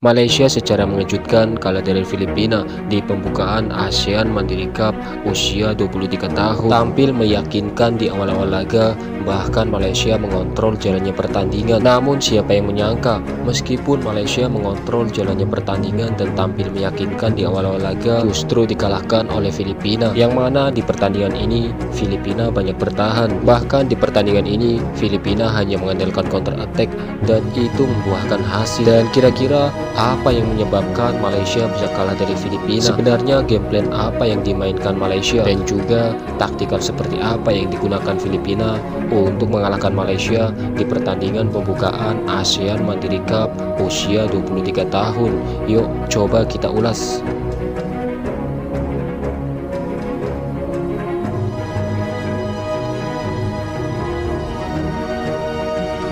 Malaysia secara mengejutkan kalah dari Filipina di pembukaan ASEAN Mandiri Cup usia 23 tahun. Tampil meyakinkan di awal-awal laga, bahkan Malaysia mengontrol jalannya pertandingan. Namun siapa yang menyangka, meskipun Malaysia mengontrol jalannya pertandingan dan tampil meyakinkan di awal-awal laga, justru dikalahkan oleh Filipina. Yang mana di pertandingan ini, Filipina banyak bertahan. Bahkan di pertandingan ini, Filipina hanya mengandalkan counter attack dan itu membuahkan hasil. Dan kira-kira apa yang menyebabkan Malaysia bisa kalah dari Filipina? Sebenarnya game plan apa yang dimainkan Malaysia dan juga taktikal seperti apa yang digunakan Filipina untuk mengalahkan Malaysia di pertandingan pembukaan ASEAN Mandiri Cup usia 23 tahun. Yuk coba kita ulas.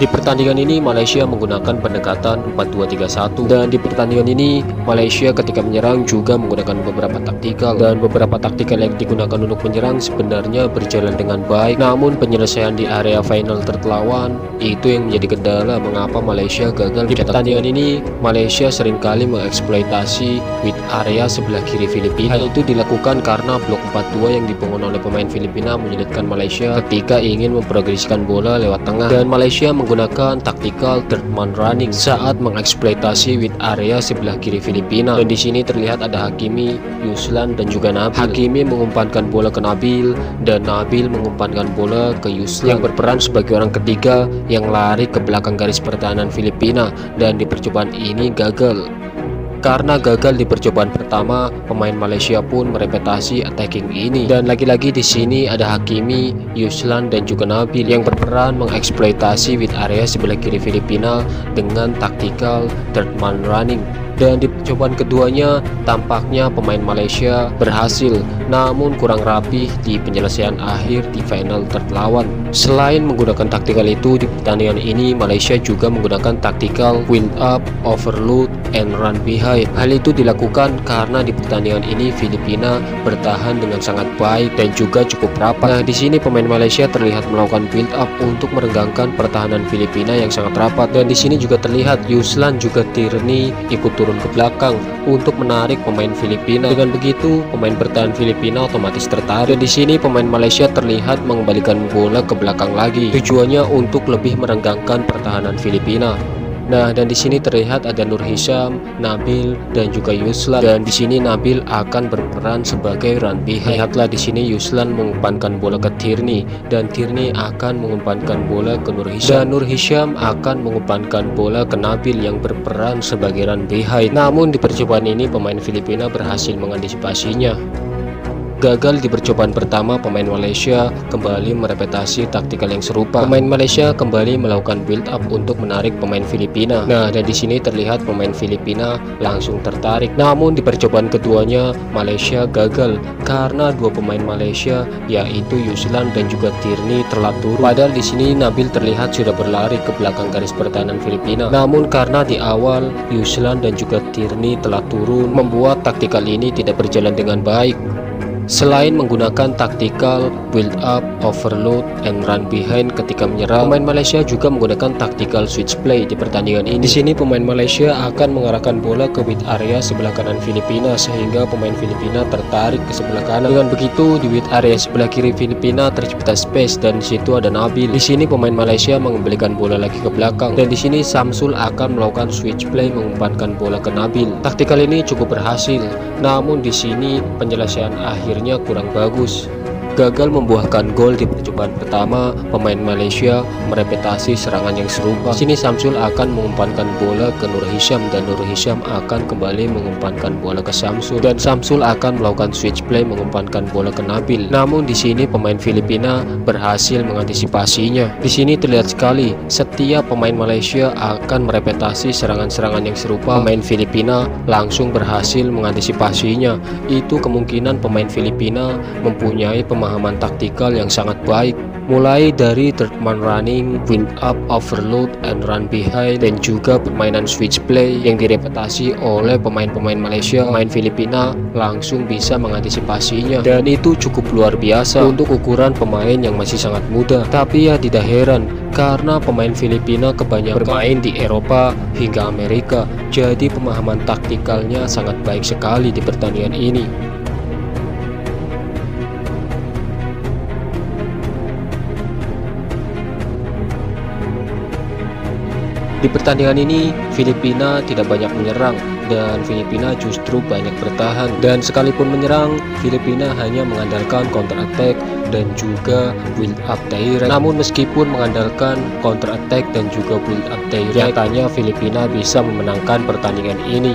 Di pertandingan ini Malaysia menggunakan pendekatan 4-2-3-1 dan di pertandingan ini Malaysia ketika menyerang juga menggunakan beberapa taktikal dan beberapa taktikal yang digunakan untuk menyerang sebenarnya berjalan dengan baik, namun penyelesaian di area final terlawan itu yang menjadi kendala mengapa Malaysia gagal. Di pertandingan ini Malaysia seringkali mengeksploitasi width area sebelah kiri Filipina. Hal itu dilakukan karena blok 4-2 yang dibangun oleh pemain Filipina menyulitkan Malaysia ketika ingin memprogresikan bola lewat tengah, dan Malaysia menggunakan taktikal third man running saat mengeksploitasi width area sebelah kiri Filipina. Dan di sini terlihat ada Hakimi, Yuslan dan juga Nabil. Hakimi mengumpankan bola ke Nabil dan Nabil mengumpankan bola ke Yuslan yang berperan sebagai orang ketiga yang lari ke belakang garis pertahanan Filipina, dan di percobaan ini gagal. Karena gagal di percobaan pertama, pemain Malaysia pun merepetasi attacking ini. Dan lagi-lagi di sini ada Hakimi, Yuslan dan juga Nabil yang berperan mengeksploitasi width area sebelah kiri Filipina dengan taktikal third man running. Dan di percobaan keduanya tampaknya pemain Malaysia berhasil, namun kurang rapih di penyelesaian akhir di final terlawan. Selain menggunakan taktikal itu, di pertandingan ini Malaysia juga menggunakan taktikal build up, overload, and run behind. Hal itu dilakukan karena di pertandingan ini Filipina bertahan dengan sangat baik dan juga cukup rapat. Nah, di sini pemain Malaysia terlihat melakukan build up untuk merenggangkan pertahanan Filipina yang sangat rapat. Dan di sini juga terlihat Yuslan juga Tierney ikut turun ke belakang untuk menarik pemain Filipina. Dengan begitu, pemain bertahan Filipina otomatis tertarik. Dan di sini pemain Malaysia terlihat mengembalikan bola ke belakang lagi. Tujuannya untuk lebih merenggangkan pertahanan Filipina. Nah, dan di sini terlihat ada Nur Hisham, Nabil dan juga Yuslan. Dan di sini Nabil akan berperan sebagai run behind. Lihatlah di sini Yuslan mengumpankan bola ke Tierney dan Tierney akan mengumpankan bola ke Nur Hisham. Dan Nur Hisham akan mengumpankan bola ke Nabil yang berperan sebagai run behind. Namun di percobaan ini pemain Filipina berhasil mengantisipasinya. Gagal di percobaan pertama, pemain Malaysia kembali merepetasi taktikal yang serupa. Pemain Malaysia kembali melakukan build up untuk menarik pemain Filipina. Nah, dan di sini terlihat pemain Filipina langsung tertarik. Namun di percobaan keduanya Malaysia gagal karena dua pemain Malaysia yaitu Yuslan dan juga Tierney telah turun. Padahal di sini Nabil terlihat sudah berlari ke belakang garis pertahanan Filipina. Namun karena di awal Yuslan dan juga Tierney telah turun, membuat taktikal ini tidak berjalan dengan baik. Selain menggunakan taktikal build up, overload, and run behind ketika menyerang, pemain Malaysia juga menggunakan taktikal switch play di pertandingan ini. Di sini pemain Malaysia akan mengarahkan bola ke width area sebelah kanan Filipina sehingga pemain Filipina tertarik ke sebelah kanan. Dengan begitu di width area sebelah kiri Filipina tercipta space dan di situ ada Nabil. Di sini pemain Malaysia mengembalikan bola lagi ke belakang dan di sini Samsul akan melakukan switch play mengumpankan bola ke Nabil. Taktikal ini cukup berhasil, namun di sini penyelesaian akhirnya kurang bagus. Gagal membuahkan gol di percobaan pertama, pemain Malaysia merepetasi serangan yang serupa. Di sini Samsul akan mengumpankan bola ke Nur Hisham dan Nur Hisham akan kembali mengumpankan bola ke Samsul dan Samsul akan melakukan switch play mengumpankan bola ke Nabil. Namun di sini pemain Filipina berhasil mengantisipasinya. Di sini terlihat sekali setiap pemain Malaysia akan merepetasi serangan-serangan yang serupa. Pemain Filipina langsung berhasil mengantisipasinya. Itu kemungkinan pemain Filipina mempunyai pemain pemahaman taktikal yang sangat baik, mulai dari third man running, build up, overload, and run behind, dan juga permainan switch play yang direpetasi oleh pemain-pemain Malaysia. Pemain Filipina langsung bisa mengantisipasinya, dan itu cukup luar biasa untuk ukuran pemain yang masih sangat muda. Tapi ya tidak heran, karena pemain Filipina kebanyakan bermain di Eropa hingga Amerika, jadi pemahaman taktikalnya sangat baik sekali di pertandingan ini. Di pertandingan ini, Filipina tidak banyak menyerang dan Filipina justru banyak bertahan. Dan sekalipun menyerang, Filipina hanya mengandalkan counter attack dan juga build up direct. Namun meskipun mengandalkan counter attack dan juga build up direct, nyatanya Filipina bisa memenangkan pertandingan ini.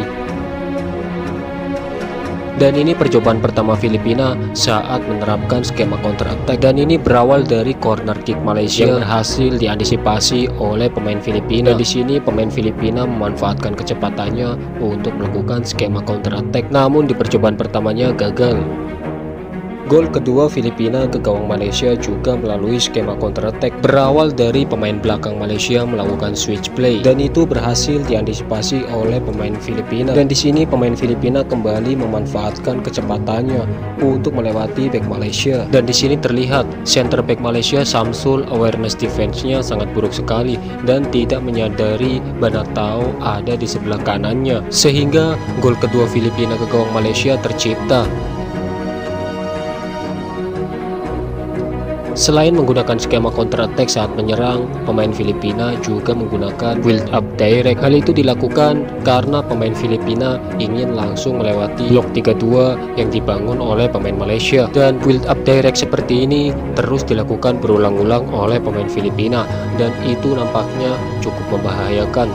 Dan ini percobaan pertama Filipina saat menerapkan skema counter attack, dan ini berawal dari corner kick Malaysia yang berhasil diantisipasi oleh pemain Filipina. Dan di sini pemain Filipina memanfaatkan kecepatannya untuk melakukan skema counter attack, namun di percobaan pertamanya gagal. Gol kedua Filipina ke gawang Malaysia juga melalui skema counter attack, berawal dari pemain belakang Malaysia melakukan switch play, dan itu berhasil diantisipasi oleh pemain Filipina. Dan di sini pemain Filipina kembali memanfaatkan kecepatannya untuk melewati back Malaysia. Dan di sini terlihat center back Malaysia Samsul awareness defense-nya sangat buruk sekali dan tidak menyadari Banatao ada di sebelah kanannya, sehingga gol kedua Filipina ke gawang Malaysia tercipta. Selain menggunakan skema counter attack saat menyerang, pemain Filipina juga menggunakan build up direct. Hal itu dilakukan karena pemain Filipina ingin langsung melewati blok 32 yang dibangun oleh pemain Malaysia. Dan build up direct seperti ini terus dilakukan berulang-ulang oleh pemain Filipina, dan itu nampaknya cukup membahayakan.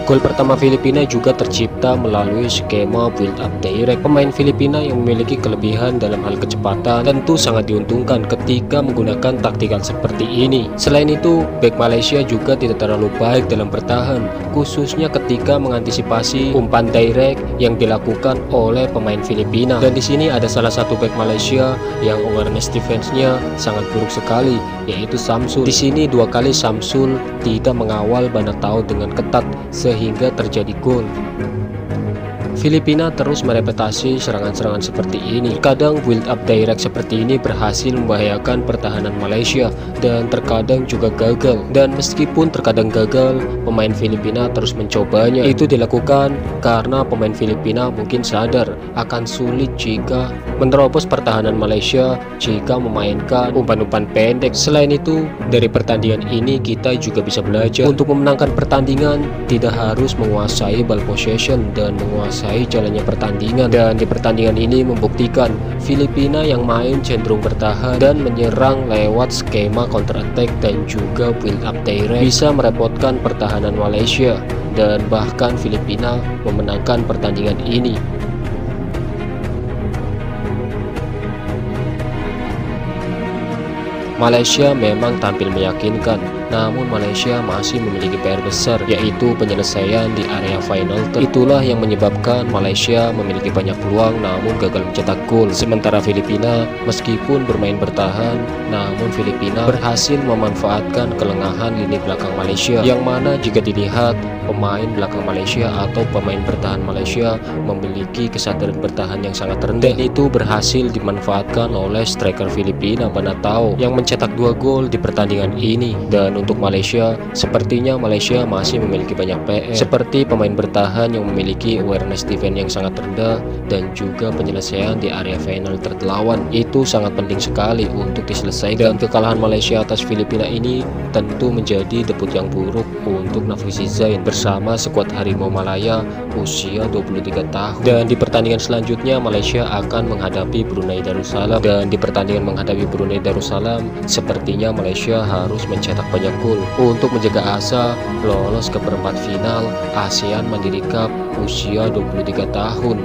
Gol pertama Filipina juga tercipta melalui skema build up direct. Pemain Filipina yang memiliki kelebihan dalam hal kecepatan tentu sangat diuntungkan ketika menggunakan taktikal seperti ini. Selain itu, back Malaysia juga tidak terlalu baik dalam bertahan, khususnya ketika mengantisipasi umpan direct yang dilakukan oleh pemain Filipina. Dan di sini ada salah satu back Malaysia yang awareness defense-nya sangat buruk sekali, yaitu Samsul. Di sini dua kali Samsul tidak mengawal Banatao dengan ketat sehingga terjadi gol. Filipina terus merepetasi serangan-serangan seperti ini. Kadang build up direct seperti ini berhasil membahayakan pertahanan Malaysia dan terkadang juga gagal. Dan meskipun terkadang gagal, pemain Filipina terus mencobanya. Itu dilakukan karena pemain Filipina mungkin sadar akan sulit jika menerobos pertahanan Malaysia jika memainkan umpan-umpan pendek. Selain itu, dari pertandingan ini kita juga bisa belajar untuk memenangkan pertandingan tidak harus menguasai ball possession dan menguasai jalannya pertandingan. Dan di pertandingan ini membuktikan Filipina yang main cenderung bertahan dan menyerang lewat skema counter attack dan juga build up direct bisa merepotkan pertahanan Malaysia, dan bahkan Filipina memenangkan pertandingan ini. Malaysia memang tampil meyakinkan, namun Malaysia masih memiliki PR besar, yaitu penyelesaian di area final. Itulah yang menyebabkan Malaysia memiliki banyak peluang namun gagal mencetak gol. Sementara Filipina meskipun bermain bertahan, namun Filipina berhasil memanfaatkan kelengahan lini belakang Malaysia, yang mana jika dilihat pemain belakang Malaysia atau pemain bertahan Malaysia memiliki kesadaran bertahan yang sangat rendah, dan itu berhasil dimanfaatkan oleh striker Filipina Banatao yang mencetak 2 gol di pertandingan ini. Dan untuk Malaysia, sepertinya Malaysia masih memiliki banyak PR, seperti pemain bertahan yang memiliki awareness defense yang sangat rendah dan juga penyelesaian di area final third lawan. Itu sangat penting sekali untuk diselesaikan. Dan kekalahan Malaysia atas Filipina ini tentu menjadi debut yang buruk untuk Nafisi Zain bersama skuad Harimau Malaya usia 23 tahun. Dan di pertandingan selanjutnya Malaysia akan menghadapi Brunei Darussalam, dan di pertandingan menghadapi Brunei Darussalam sepertinya Malaysia harus mencetak banyak gol untuk menjaga asa lolos ke perempat final ASEAN Mandiri Cup usia 23 tahun.